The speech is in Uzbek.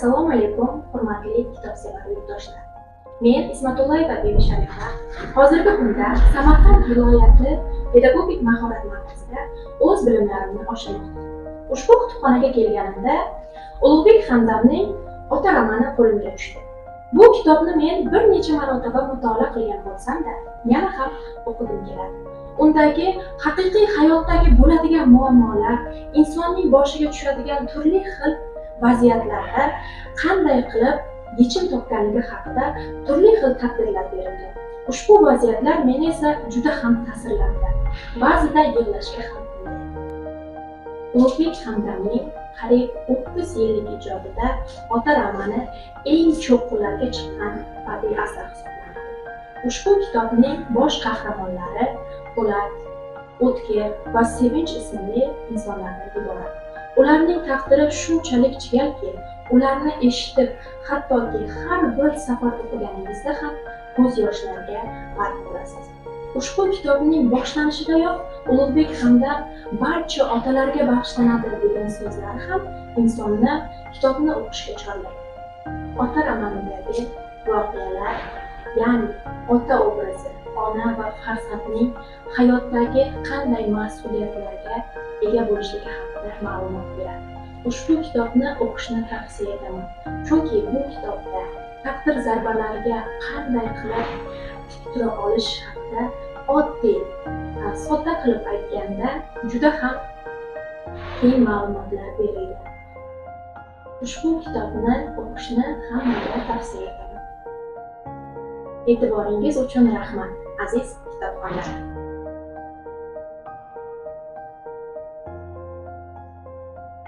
Assalomu alaykum, hurmatli kitobsevar yurtdoshlar. Men Ismatullaeva Bibi Sharifa. Hozirgi kunda Samarqand viloyati pedagogik mahorat markazida o'z bilimlarimni oshirmoqda. Ushbu kutubxonaga kelganimda Ulug'bek Hamdamning Ota romani qo'limga tushdi. Bu kitobni men bir necha marotaba mutolaa qilgan bo'lsam-da, yana ham o'qigim keladi. Undagi haqiqiy hayotdagi bo'ladigan muammolar, insonning boshiga tushadigan turli xil vaziyatlarda qanday qilib yechim topganligi haqida turli xil taqdirlar berilgan. Ushbu vaziyatlar meni esa juda ham ta'sirlantirdi. Ba'zida yig'lashga ham undaydi. Ulug'bek Hamdamning qariyb 30 yillik ijodida Ota romani eng cho'qqilarga chiqqan badiiy asar hisoblanadi. Ushbu kitobning bosh qahramonlari Po'lat, O'tkir va Sevinch ismli insonlardan iborat. Ularning taqdiri shunchalik chigalki, ularni eshitib, hattoki har bir safar o'qiganingizda ham ko'z yoshlarga g'arq bo'lasiz. Ushbu kitobning boshlanishidayoq Ulug'bek Hamdam barcha otalarga bag'ishlanadi degan so'zlar ham insonni kitobni o'qishga chorlaydi. Ota romanidagi voqealar, ya'ni ota obrazi, ona va farzandning hayotdagi qanday mas'uliyatlarga ega bo'lishligi haqida ma'lumot beradi. Ushbu kitobni o'qishni tavsiya etaman, chunki bu kitobda taqdir zarbalariga qanday qilib tik tura olish haqida oddiy, sodda qilib aytganda juda ham keng ma'lumotlar berilgan. Ushbu kitobni o'qishni hammaga tavsiya etaman. E'tiboringiz uchun rahmat, aziz kitobxonlar.